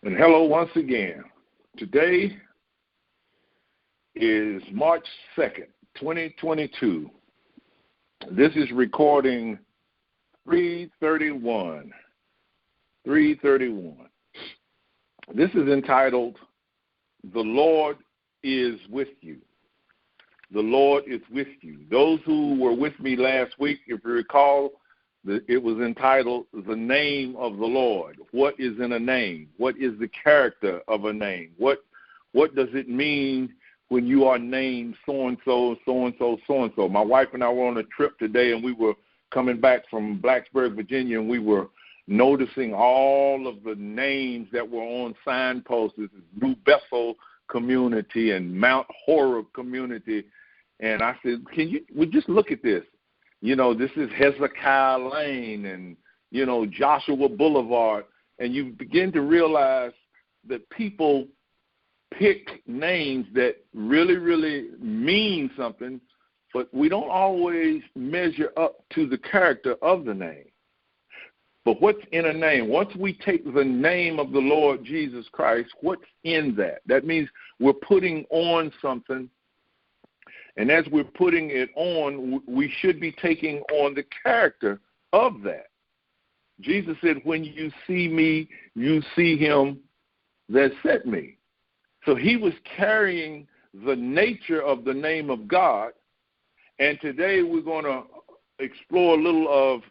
And hello once again. Today is March 2nd, 2022. This is recording 331. This is entitled, The Lord is With You. The Lord is with you. Those who were with me last week, if you recall, it was entitled, The Name of the Lord. What is in a name? What is the character of a name? What does it mean when you are named so-and-so, so-and-so, so-and-so? My wife and I were on a trip today, and we were coming back from Blacksburg, Virginia, and we were noticing all of the names that were on signposts, New Bethel community and Mount Horeb community. And I said, we just look at this. You know, this is Hezekiah Lane and, Joshua Boulevard. And you begin to realize that people pick names that really, really mean something, but we don't always measure up to the character of the name. But what's in a name? Once we take the name of the Lord Jesus Christ, what's in that? That means we're putting on something. And as we're putting it on, we should be taking on the character of that. Jesus said, when you see me, you see him that sent me. So he was carrying the nature of the name of God. And today we're going to explore a little of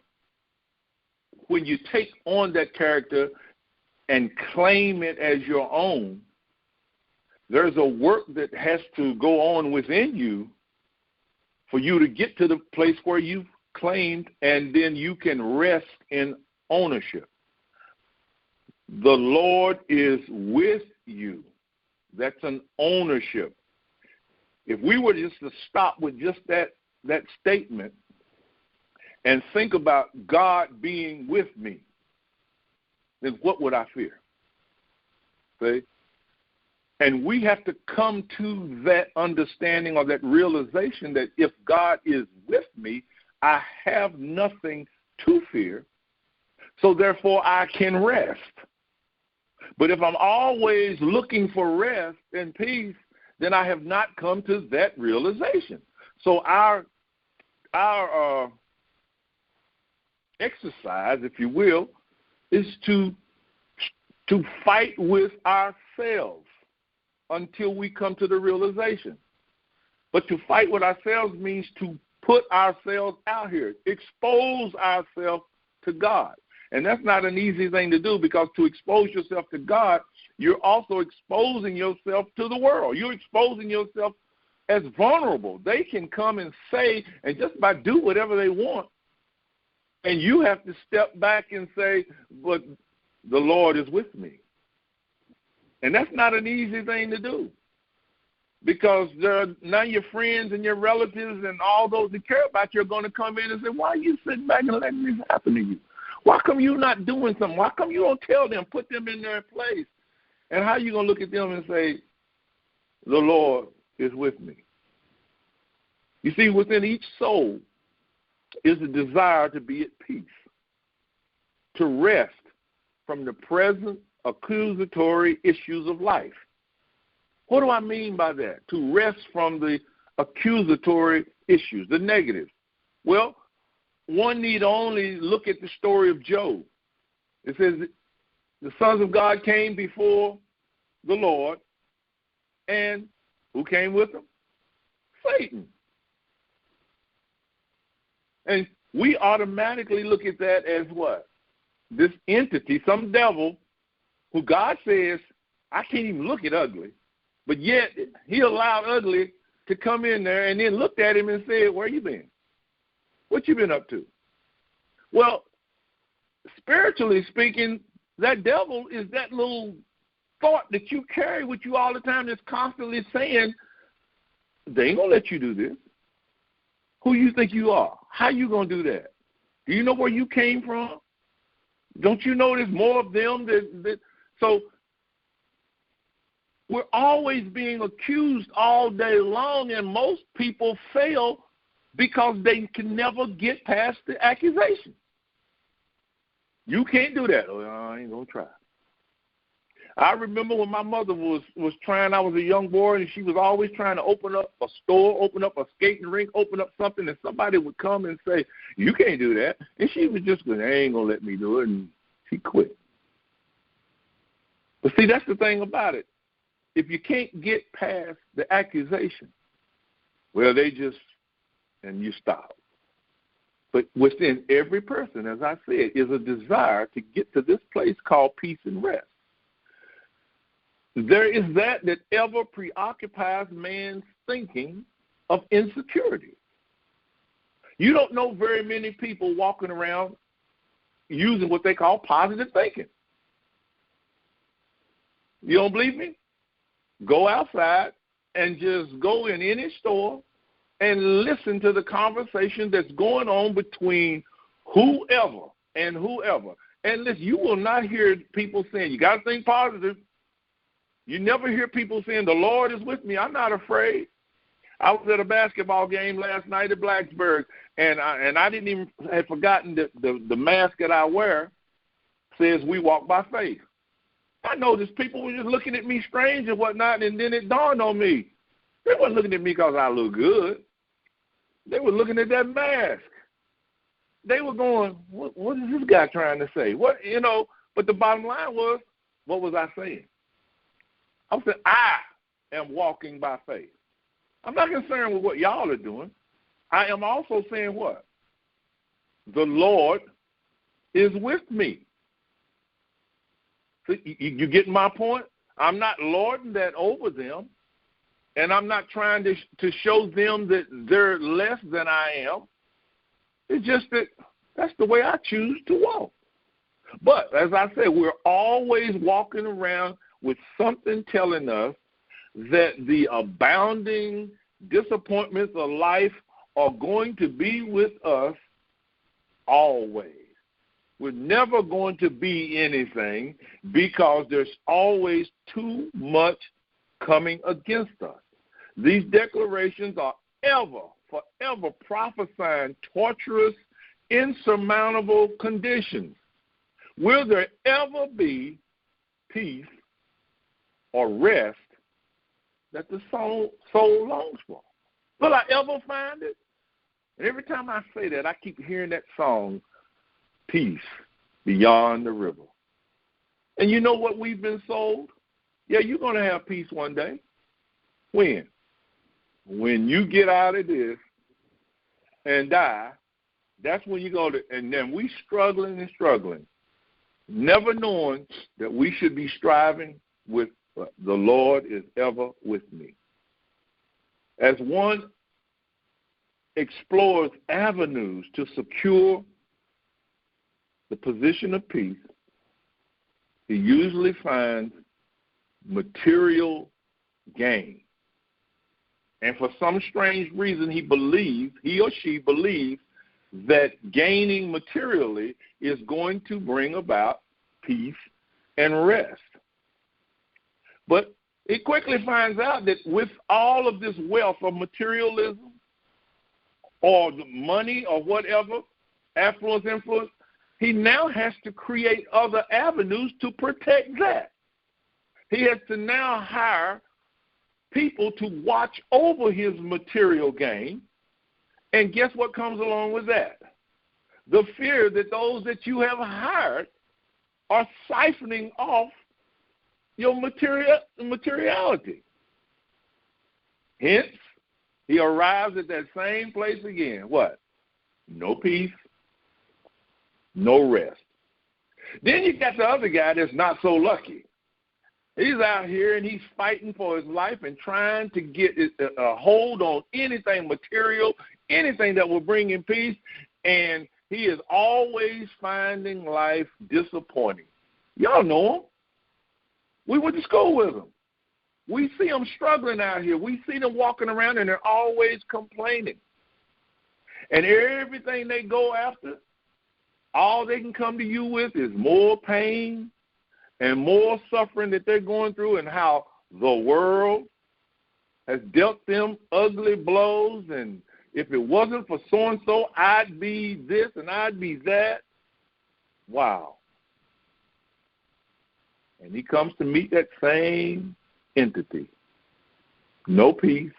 when you take on that character and claim it as your own, there's a work that has to go on within you for you to get to the place where you've claimed, and then you can rest in ownership. The Lord is with you. That's an ownership. If we were just to stop with just that statement and think about God being with me, then what would I fear? See? And we have to come to that understanding or that realization that if God is with me, I have nothing to fear, so therefore I can rest. But if I'm always looking for rest and peace, then I have not come to that realization. So our exercise, if you will, is to fight with ourselves until we come to the realization. But to fight with ourselves means to put ourselves out here, expose ourselves to God. And that's not an easy thing to do, because to expose yourself to God, you're also exposing yourself to the world. You're exposing yourself as vulnerable. They can come and say and just about do whatever they want. And you have to step back and say, but the Lord is with me. And that's not an easy thing to do, because now your friends and your relatives and all those that care about you are going to come in and say, why are you sitting back and letting this happen to you? Why come you not doing something? Why come you don't tell them, put them in their place? And how are you going to look at them and say, the Lord is with me? You see, within each soul is a desire to be at peace, to rest from the present accusatory issues of life. What do I mean by that? To rest from the accusatory issues, the negatives. Well, one need only look at the story of Job. It says the sons of God came before the Lord, and who came with them? Satan. And we automatically look at that as what? This entity, some devil, who God says, I can't even look at ugly, but yet he allowed ugly to come in there and then looked at him and said, where you been? What you been up to? Well, spiritually speaking, that devil is that little thought that you carry with you all the time that's constantly saying, they ain't going to let you do this. Who you think you are? How you going to do that? Do you know where you came from? Don't you know there's more of them that so we're always being accused all day long, and most people fail because they can never get past the accusation. You can't do that. Oh, I ain't going to try. I remember when my mother was trying, I was a young boy, and she was always trying to open up a store, open up a skating rink, open up something, and somebody would come and say, you can't do that. And she was just going, they ain't going to let me do it, and she quit. But see, that's the thing about it. If you can't get past the accusation, well, and you stop. But within every person, as I said, is a desire to get to this place called peace and rest. There is that ever preoccupies man's thinking of insecurity. You don't know very many people walking around using what they call positive thinking. You don't believe me? Go outside and just go in any store and listen to the conversation that's going on between whoever and whoever. And listen, you will not hear people saying, you got to think positive. You never hear people saying, the Lord is with me. I'm not afraid. I was at a basketball game last night at Blacksburg, and I didn't even had forgotten that the mask that I wear says we walk by faith. I noticed people were just looking at me strange and whatnot, and then it dawned on me. They weren't looking at me because I look good. They were looking at that mask. They were going, what is this guy trying to say? But the bottom line was, what was I saying? I said, I am walking by faith. I'm not concerned with what y'all are doing. I am also saying what? The Lord is with me. So you get my point? I'm not lording that over them, and I'm not trying to show them that they're less than I am. It's just that that's the way I choose to walk. But as I said, we're always walking around with something telling us that the abounding disappointments of life are going to be with us always. We're never going to be anything because there's always too much coming against us. These declarations are forever prophesying torturous, insurmountable conditions. Will there ever be peace or rest that the soul longs for? Will I ever find it? And every time I say that, I keep hearing that song, Peace Beyond the River. And you know what we've been sold? Yeah, you're going to have peace one day. When? When you get out of this and die, that's when you go to, and then we struggling, never knowing that we should be striving with the Lord is ever with me. As one explores avenues to secure the position of peace, he usually finds material gain. And for some strange reason, he or she believes that gaining materially is going to bring about peace and rest. But it quickly finds out that with all of this wealth of materialism or the money or whatever, influence, he now has to create other avenues to protect that. He has to now hire people to watch over his material gain. And guess what comes along with that? The fear that those that you have hired are siphoning off your materiality. Hence, he arrives at that same place again. What? No peace, no rest. Then you got the other guy that's not so lucky. He's out here and he's fighting for his life and trying to get a hold on anything material, anything that will bring him peace, and he is always finding life disappointing. Y'all know him. We went to school with them. We see them struggling out here. We see them walking around, and they're always complaining. And everything they go after, all they can come to you with is more pain and more suffering that they're going through, and how the world has dealt them ugly blows, and if it wasn't for so-and-so, I'd be this and I'd be that. Wow. And he comes to meet that same entity. No peace,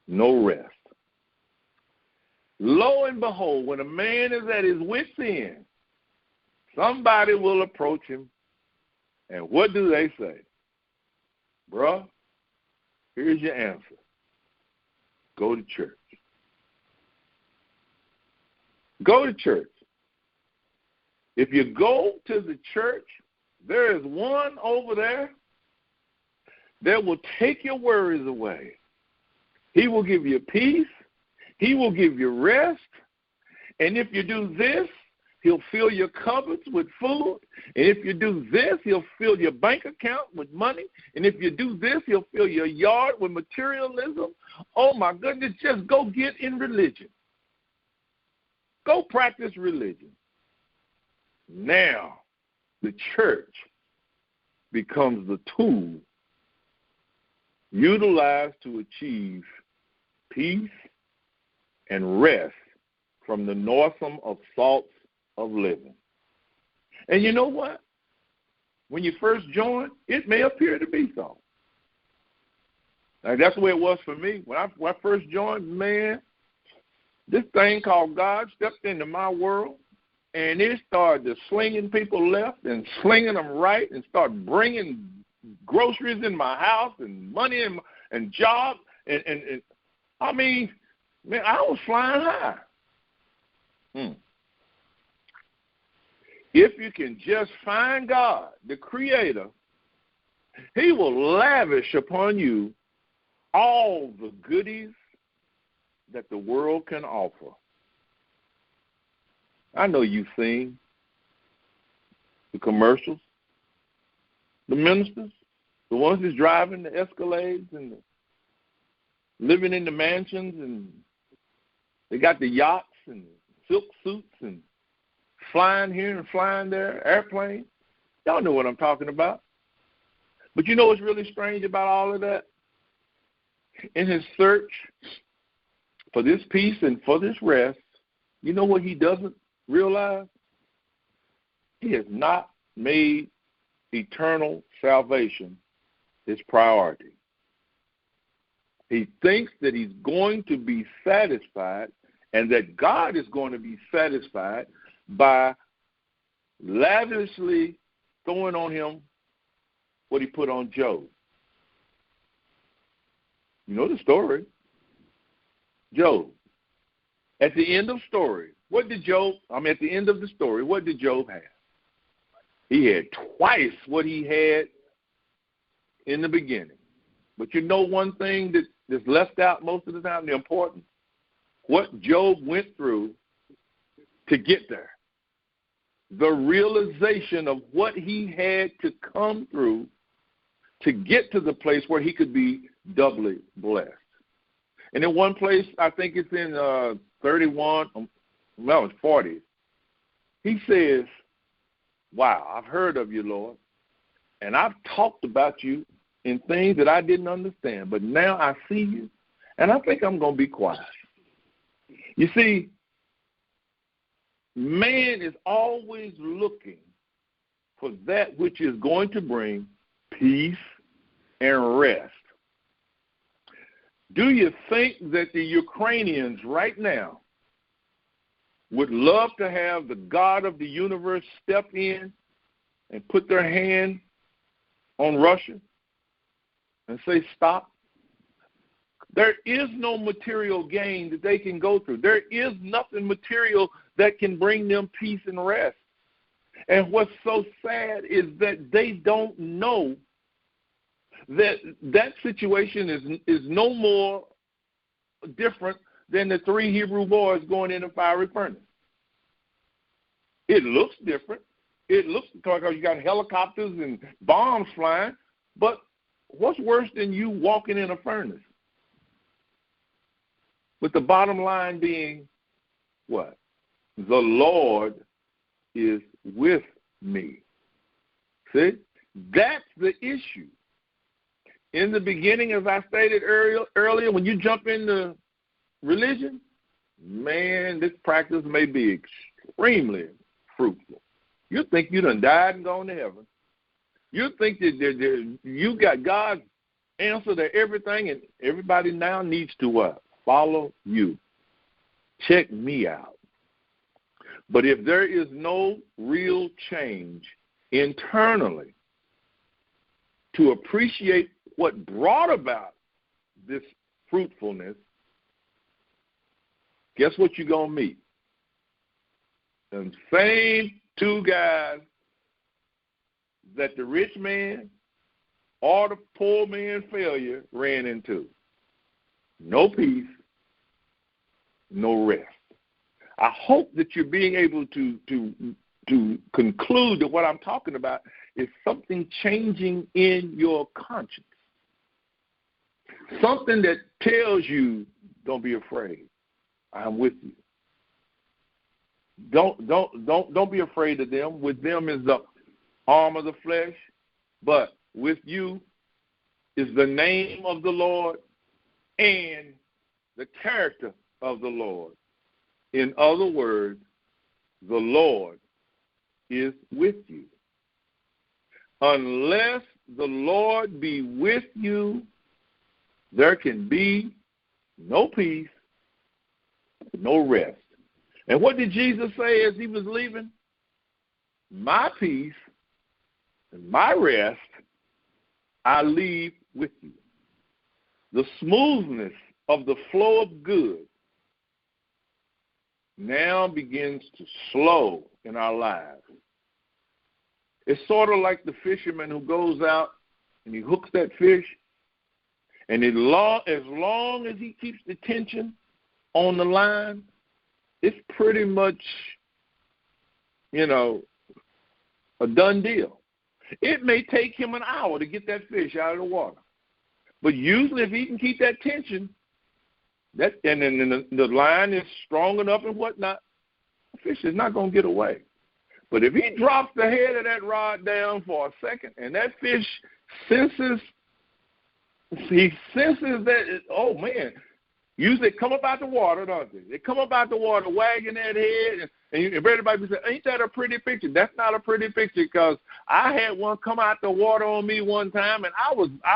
no rest. Lo and behold, when a man is at his wit's end, somebody will approach him, and what do they say? Bruh, here's your answer. Go to church. Go to church. If you go to the church, there is one over there that will take your worries away. He will give you peace. He will give you rest. And if you do this, he'll fill your cupboards with food. And if you do this, he'll fill your bank account with money. And if you do this, he'll fill your yard with materialism. Oh, my goodness, just go get in religion. Go practice religion. Now, the church becomes the tool utilized to achieve peace and rest from the noisome assaults of living. And you know what? When you first join, it may appear to be so. Like, that's the way it was for me. When I first joined, man, this thing called God stepped into my world, and it started to slinging people left and slinging them right and started bringing groceries in my house and money and jobs. And I mean, man, I was flying high. If you can just find God, the Creator, he will lavish upon you all the goodies that the world can offer. I know you've seen the commercials, the ministers, the ones that's driving the Escalades and living in the mansions, and they got the yachts and silk suits and flying here and flying there, airplanes. Y'all know what I'm talking about. But you know what's really strange about all of that? In his search for this peace and for this rest, you know what he doesn't realize? He has not made eternal salvation his priority. He thinks that he's going to be satisfied and that God is going to be satisfied by lavishly throwing on him what he put on Job. You know the story. Job. At the end of the story, at the end of the story, what did Job have? He had twice what he had in the beginning. But you know one thing that's left out most of the time, the important? What Job went through to get there. The realization of what he had to come through to get to the place where he could be doubly blessed. And in one place, I think it's in 40, he says, wow, I've heard of you, Lord, and I've talked about you in things that I didn't understand, but now I see you, and I think I'm going to be quiet. You see, man is always looking for that which is going to bring peace and rest. Do you think that the Ukrainians right now would love to have the God of the universe step in and put their hand on Russia and say, stop? There is no material gain that they can go through. There is nothing material that can bring them peace and rest. And what's so sad is that they don't know that situation is no more different than the 3 Hebrew boys going in a fiery furnace. It looks different. It looks like you got helicopters and bombs flying, but what's worse than you walking in a furnace? But the bottom line being what? The Lord is with me. See? That's the issue. In the beginning, as I stated earlier, when you jump into religion, man, this practice may be extremely fruitful. You think you done died and gone to heaven, You think that you got God's answer to everything, and everybody now needs to follow you. Check me out. But if there is no real change internally to appreciate what brought about this fruitfulness, guess what you're going to meet? The same two guys that the rich man or the poor man failure ran into. No peace, no rest. I hope that you're being able to conclude that what I'm talking about is something changing in your conscience. Something that tells you, don't be afraid. I'm with you. Don't be afraid of them. With them is the arm of the flesh, but with you is the name of the Lord and the character of the Lord. In other words, the Lord is with you. Unless the Lord be with you, there can be no peace, no rest. And what did Jesus say as he was leaving? My peace and my rest I leave with you. The smoothness of the flow of good now begins to slow in our lives. It's sort of like the fisherman who goes out and he hooks that fish, and as long as he keeps the tension on the line, it's pretty much, a done deal. It may take him an hour to get that fish out of the water. But usually if he can keep that tension, and then the line is strong enough and whatnot, the fish is not going to get away. But if he drops the head of that rod down for a second and that fish senses that, oh, man, usually they come up out the water, don't they? They come up out the water wagging that head, and everybody be saying, ain't that a pretty picture? That's not a pretty picture, because I had one come out the water on me one time, and I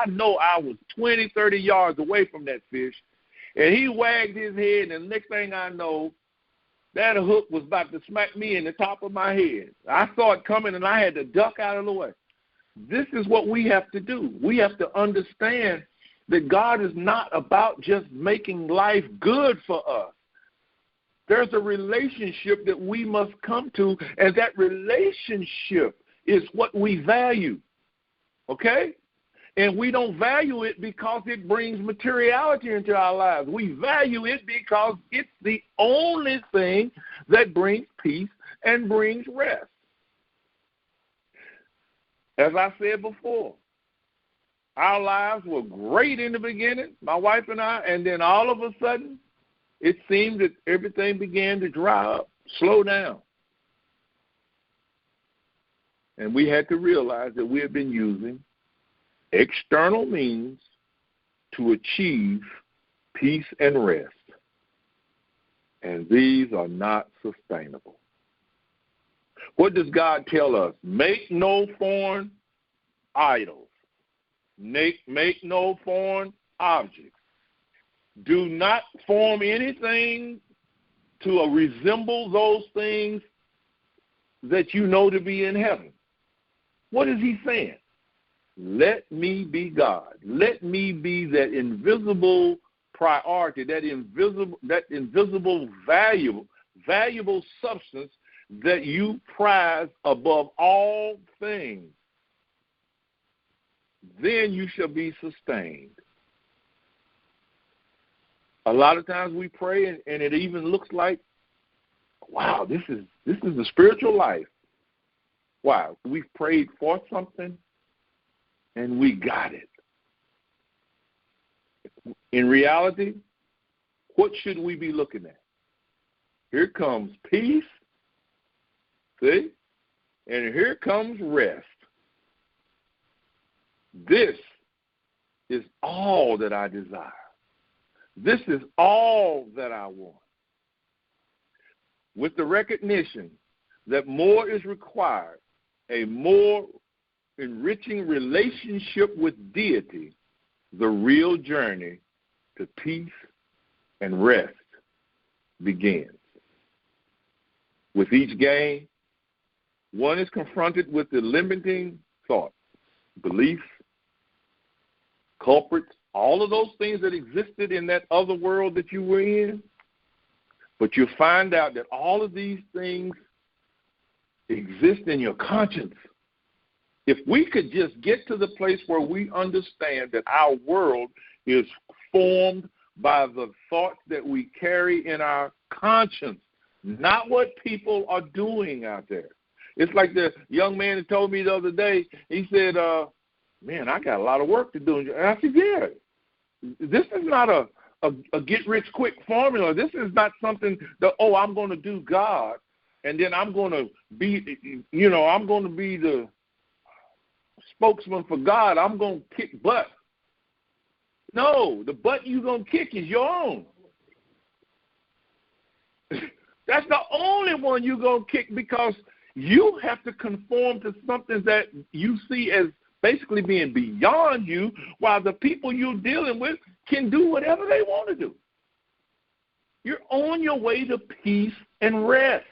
know I was 20, 30 yards away from that fish, and he wagged his head, and the next thing I know, that hook was about to smack me in the top of my head. I saw it coming, and I had to duck out of the way. This is what we have to do. We have to understand that God is not about just making life good for us. There's a relationship that we must come to, and that relationship is what we value, okay? And we don't value it because it brings materiality into our lives. We value it because it's the only thing that brings peace and brings rest. As I said before, our lives were great in the beginning, my wife and I, and then all of a sudden, it seemed that everything began to dry up, slow down. And we had to realize that we had been using external means to achieve peace and rest. And these are not sustainable. What does God tell us? Make no foreign idols. Make no foreign objects. Do not form anything to resemble those things that you know to be in heaven. What is he saying? Let me be God. Let me be that invisible priority, that invisible valuable substance that you prize above all things. Then you shall be sustained. A lot of times we pray and it even looks like, wow, this is the spiritual life. Wow, we've prayed for something and we got it. In reality, what should we be looking at? Here comes peace, see? And here comes rest. This is all that I desire. This is all that I want. With the recognition that more is required, a more enriching relationship with deity, the real journey to peace and rest begins. With each gain, one is confronted with the limiting thoughts, beliefs, culprits, all of those things that existed in that other world that you were in. But you'll find out that all of these things exist in your conscience. If we could just get to the place where we understand that our world is formed by the thoughts that we carry in our conscience, not what people are doing out there. It's like the young man that told me the other day, he said, man, I got a lot of work to do. And I said, yeah, this is not a get-rich-quick formula. This is not something that, I'm going to do God, and then I'm going to be, I'm going to be the spokesman for God. I'm going to kick butt. No, the butt you're going to kick is your own. That's the only one you're going to kick, because you have to conform to something that you see as basically being beyond you, while the people you're dealing with can do whatever they want to do. You're on your way to peace and rest.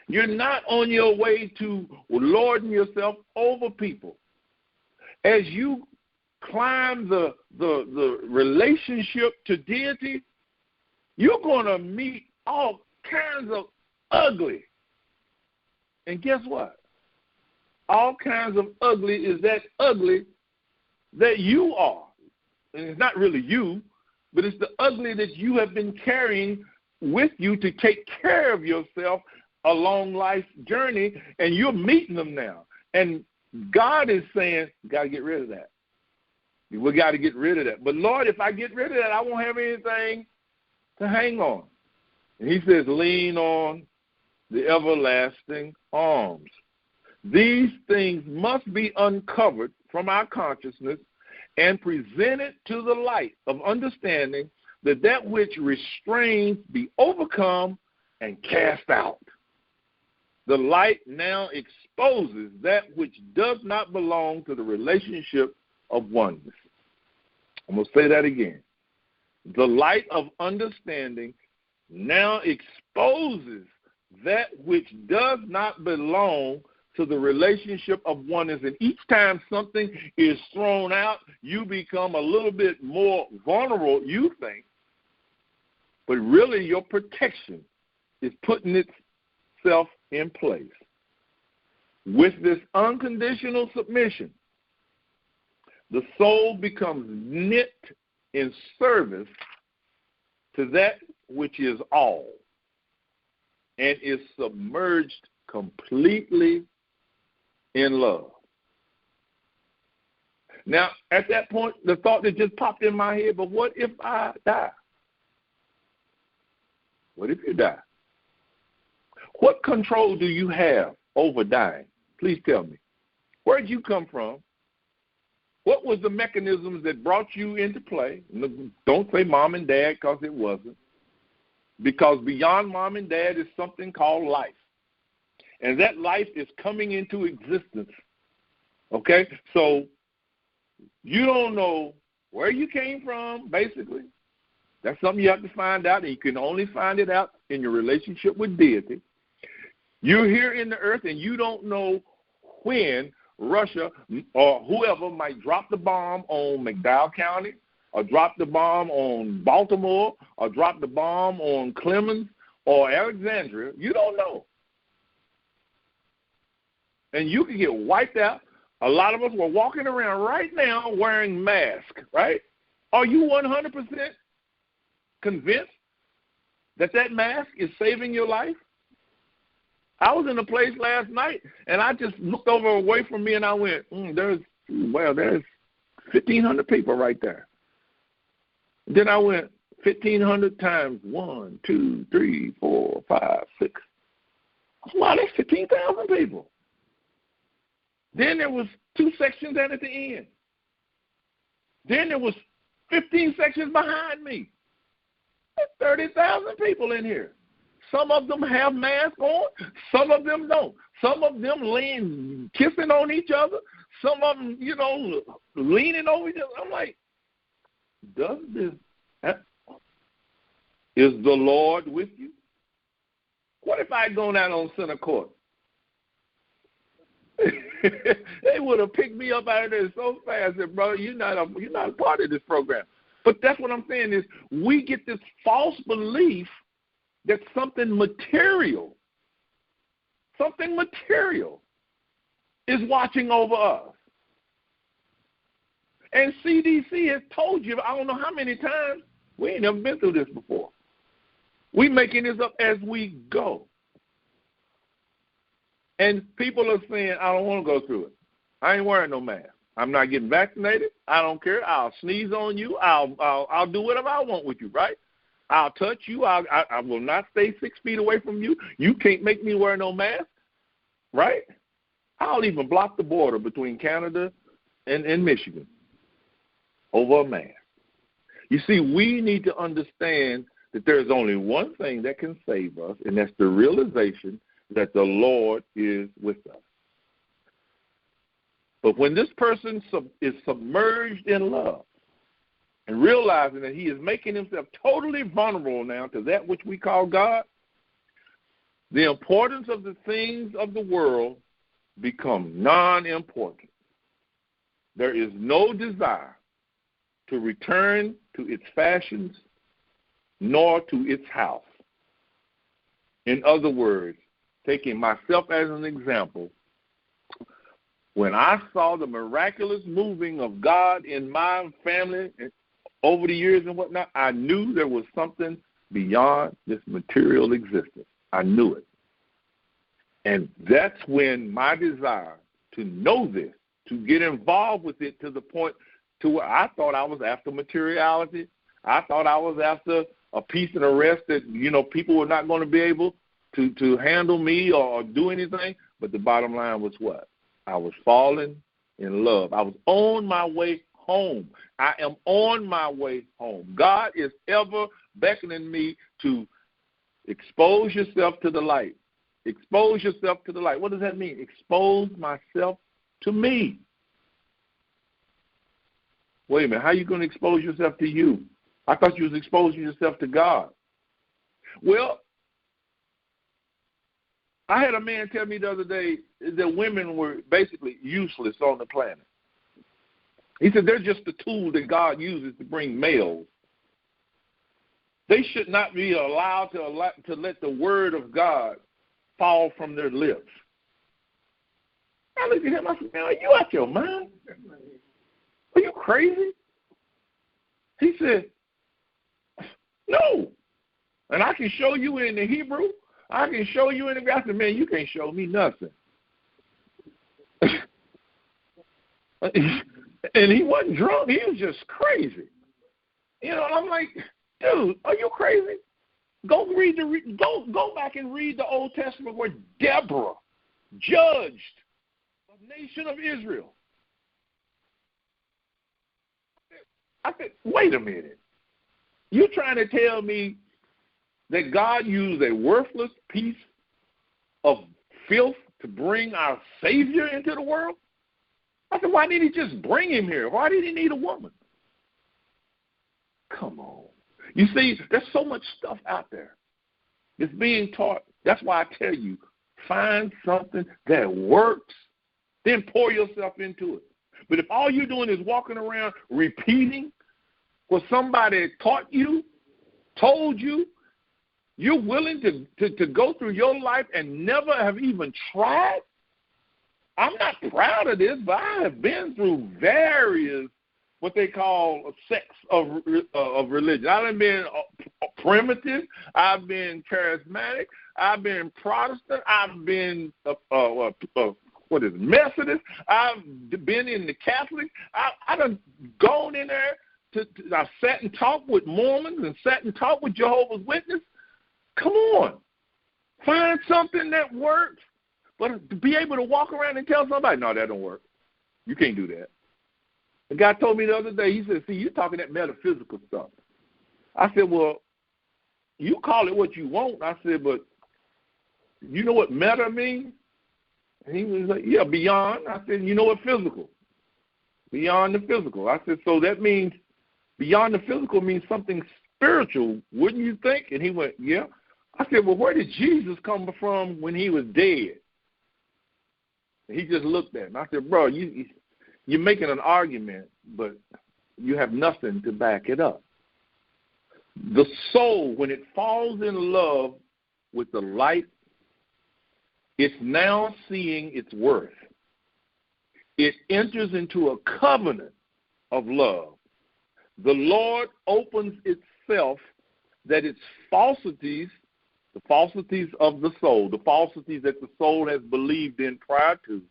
You're not on your way to lording yourself over people. As you climb the relationship to deity, you're going to meet all kinds of ugly. And guess what? All kinds of ugly is that ugly that you are. And it's not really you, but it's the ugly that you have been carrying with you to take care of yourself along life's journey, and you're meeting them now. And God is saying, got to get rid of that. We got to get rid of that. But, Lord, if I get rid of that, I won't have anything to hang on. And he says, lean on the everlasting arms. These things must be uncovered from our consciousness and presented to the light of understanding, that which restrains be overcome and cast out. The light now exposes that which does not belong to the relationship of oneness. I'm going to say that again. The light of understanding now exposes that which does not belong to the relationship of oneness. And each time something is thrown out, you become a little bit more vulnerable, you think. But really your protection is putting itself in place. With this unconditional submission, the soul becomes knit in service to that which is all and is submerged completely in love. Now, at that point, the thought that just popped in my head, but what if I die? What if you die? What control do you have over dying? Please tell me. Where did you come from? What was the mechanisms that brought you into play? Don't say mom and dad, because it wasn't. Because beyond mom and dad is something called life. And that life is coming into existence. Okay? So you don't know where you came from, basically. That's something you have to find out, and you can only find it out in your relationship with deity. You're here in the earth, and you don't know when Russia or whoever might drop the bomb on McDowell County, or drop the bomb on Baltimore, or drop the bomb on Clemens or Alexandria. You don't know. And you can get wiped out. A lot of us were walking around right now wearing masks, right? Are you 100% convinced that that mask is saving your life? I was in a place last night, and I just looked over away from me, and I went, there's 1,500 people right there. Then I went 1,500 times 1, 2, 3, 4, 5, 6. Wow, that's 15,000 people. Then there was 2 sections at the end. Then there was 15 sections behind me. There's 30,000 people in here. Some of them have masks on. Some of them don't. Some of them laying, kissing on each other. some of them, leaning over each other. I'm like, is the Lord with you? What if I had gone out on center court? They would have picked me up out of there so fast. Said, bro, you're not a part of this program. But that's what I'm saying is we get this false belief that something material is watching over us. And CDC has told you, I don't know how many times, we ain't never been through this before. We making this up as we go. And people are saying, I don't want to go through it. I ain't wearing no mask. I'm not getting vaccinated. I don't care. I'll sneeze on you. I'll do whatever I want with you, right? I'll touch you. I will not stay 6 feet away from you. You can't make me wear no mask, right? I'll even block the border between Canada and Michigan over a mask. You see, we need to understand that there's only one thing that can save us, and that's the realization that the Lord is with us. But when this person is submerged in love and realizing that he is making himself totally vulnerable now to that which we call God, the importance of the things of the world become non-important. There is no desire to return to its fashions nor to its house. In other words, taking myself as an example, when I saw the miraculous moving of God in my family over the years and whatnot, I knew there was something beyond this material existence. I knew it. And that's when my desire to know this, to get involved with it to the point to where I thought I was after materiality. I thought I was after a peace and a rest that, people were not going to be able to handle me or do anything. But the bottom line was what? I was falling in love. I was on my way home. I am on my way home. God is ever beckoning me to expose yourself to the light. Expose yourself to the light. What does that mean? Expose myself to me. Wait a minute. How are you going to expose yourself to you? I thought you was exposing yourself to God. Well, I had a man tell me the other day that women were basically useless on the planet. He said they're just the tool that God uses to bring males. They should not be allowed to let the word of God fall from their lips. I looked at him, I said, man, are you out your mind? Are you crazy? He said, no. And I can show you in the Hebrew. I can show you in the Greek. I said, man, you can't show me nothing. And he wasn't drunk. He was just crazy. I'm like, dude, are you crazy? Go back and read the Old Testament where Deborah judged the nation of Israel. I said, wait a minute. You're trying to tell me that God used a worthless piece of filth to bring our Savior into the world? I said, why didn't he just bring him here? Why did he need a woman? Come on. You see, there's so much stuff out there that's being taught. That's why I tell you, find something that works, then pour yourself into it. But if all you're doing is walking around repeating what somebody taught you, told you, you're willing to go through your life and never have even tried? I'm not proud of this, but I have been through various what they call sects of religion. I've been primitive. I've been charismatic. I've been Protestant. I've been Methodist. I've been in the Catholic. I done gone in there. I've sat and talked with Mormons and sat and talked with Jehovah's Witnesses. Come on. Find something that works. But to be able to walk around and tell somebody, no, that don't work. You can't do that. The guy told me the other day, he said, see, you're talking that metaphysical stuff. I said, well, you call it what you want. I said, but you know what meta means? And he was like, yeah, beyond. I said, you know what, physical. Beyond the physical. I said, so that means beyond the physical means something spiritual, wouldn't you think? And he went, yeah. I said, well, where did Jesus come from when he was dead? And he just looked at me. I said, bro, you're making an argument, but you have nothing to back it up. The soul, when it falls in love with the light, it's now seeing its worth. It enters into a covenant of love. The Lord opens itself that its falsities, the falsities of the soul, the falsities that the soul has believed in prior to,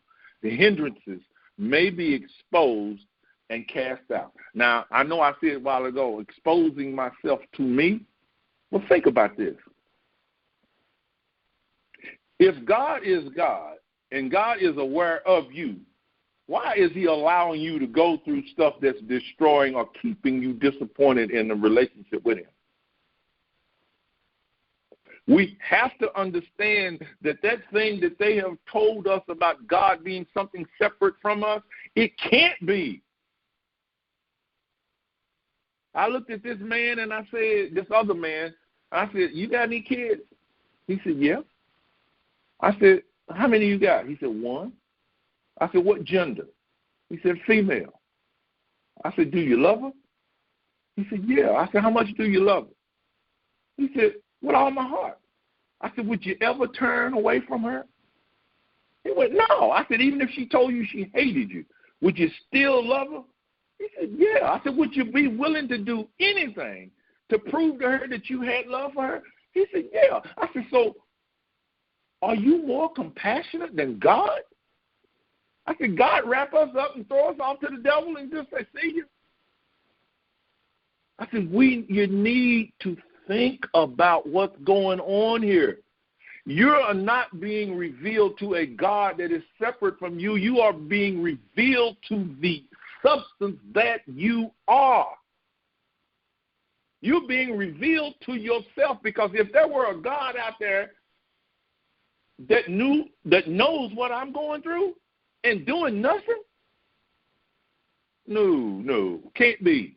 the hindrances, may be exposed and cast out. Now, I know I said a while ago, exposing myself to me. Well, think about this. If God is God and God is aware of you, why is he allowing you to go through stuff that's destroying or keeping you disappointed in the relationship with him? We have to understand that thing that they have told us about God being something separate from us, it can't be. I looked at this man and I said, this other man, I said, you got any kids? He said, yeah. I said, how many you got? He said, one. I said, what gender? He said, female. I said, do you love her? He said, yeah. I said, how much do you love her? He said, with all my heart. I said, would you ever turn away from her? He went, no. I said, even if she told you she hated you, would you still love her? He said, yeah. I said, would you be willing to do anything to prove to her that you had love for her? He said, yeah. I said, so are you more compassionate than God? I said, God wrap us up and throw us off to the devil and just say, see you? I said, you need to think about what's going on here. You are not being revealed to a God that is separate from you. You are being revealed to the substance that you are. You're being revealed to yourself, because if there were a God out there that knows what I'm going through and doing nothing, no, can't be.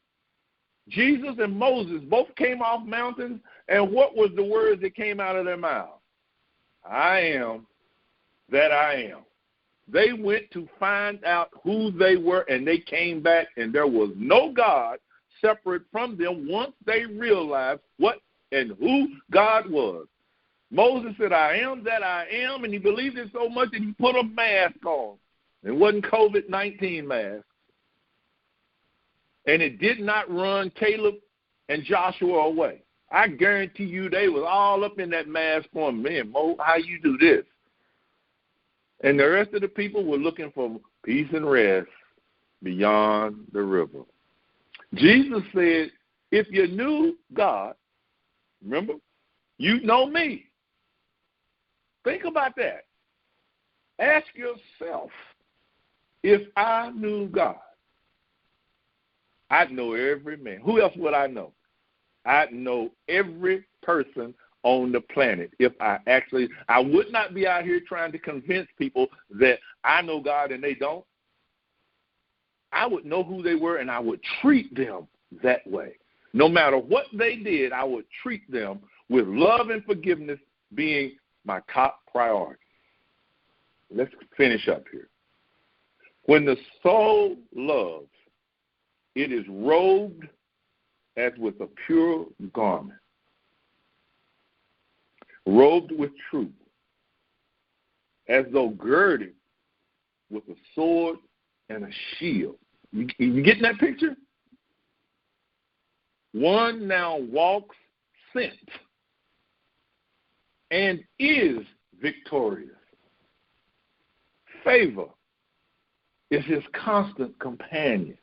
Jesus and Moses both came off mountains, and what was the words that came out of their mouths? I am that I am. They went to find out who they were, and they came back, and there was no God separate from them once they realized what and who God was. Moses said, I am that I am, and he believed it so much that he put a mask on. It wasn't COVID-19 mask. And it did not run Caleb and Joshua away. I guarantee you they was all up in that mask going, man, Mo, how you do this? And the rest of the people were looking for peace and rest beyond the river. Jesus said, if you knew God, remember, you know me. Think about that. Ask yourself, if I knew God, I'd know every man. Who else would I know? I'd know every person on the planet. If I would not be out here trying to convince people that I know God and they don't. I would know who they were, and I would treat them that way. No matter what they did, I would treat them with love and forgiveness being my top priority. Let's finish up here. When the soul loves, it is robed as with a pure garment, robed with truth, as though girded with a sword and a shield. You getting that picture? One now walks sent and is victorious. Favor is his constant companion.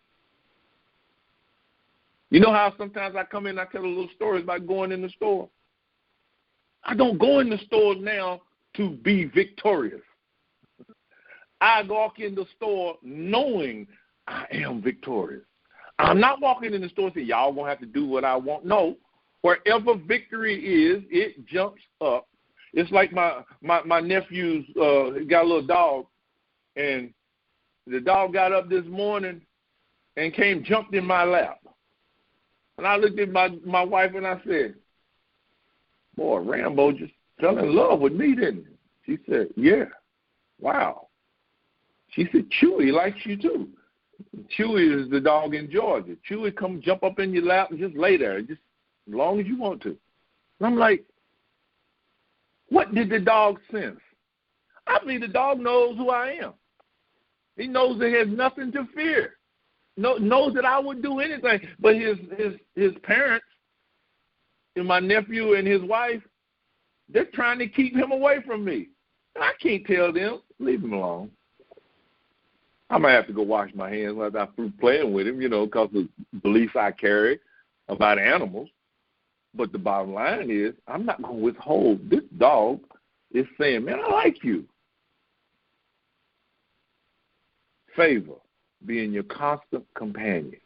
You know how sometimes I come in and I tell a little story about going in the store? I don't go in the store now to be victorious. I walk in the store knowing I am victorious. I'm not walking in the store and saying, y'all won't have to do what I want. No, wherever victory is, it jumps up. It's like my nephew's got a little dog, and the dog got up this morning and jumped in my lap. And I looked at my wife and I said, boy, Rambo just fell in love with me, didn't he? She said, yeah. Wow. She said, Chewy likes you too. Chewy is the dog in Georgia. Chewy come jump up in your lap and just lay there, just as long as you want to. And I'm like, what did the dog sense? I mean, the dog knows who I am. He knows that he has nothing to fear. Knows that I would do anything. But his parents, and my nephew and his wife, they're trying to keep him away from me. And I can't tell them, leave him alone. I might have to go wash my hands while I'm through playing with him, because of the beliefs I carry about animals. But the bottom line is, I'm not going to withhold. This dog is saying, man, I like you. Favor, being your constant companion.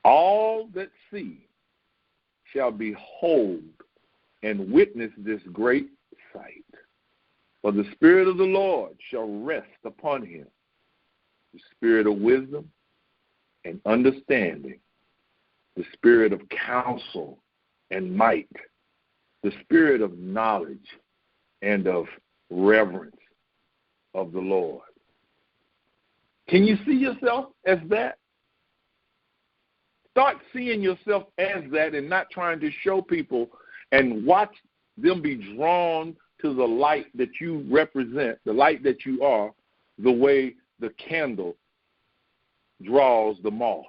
All that see shall behold and witness this great sight. For the Spirit of the Lord shall rest upon him, the Spirit of wisdom and understanding, the Spirit of counsel and might, the Spirit of knowledge and of reverence of the Lord. Can you see yourself as that? Start seeing yourself as that and not trying to show people, and watch them be drawn to the light that you represent, the light that you are, the way the candle draws the moth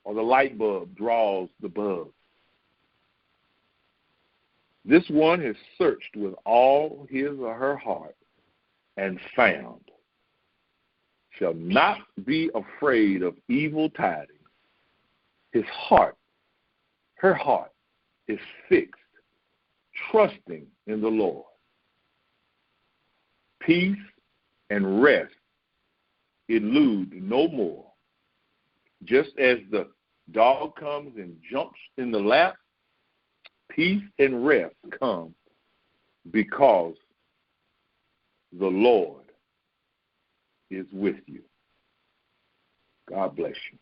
or the light bulb draws the bug. This one has searched with all his or her heart and found, shall not be afraid of evil tidings. His heart, her heart, is fixed, trusting in the Lord. Peace and rest elude no more. Just as the dog comes and jumps in the lap, peace and rest come because the Lord is with you. God bless you.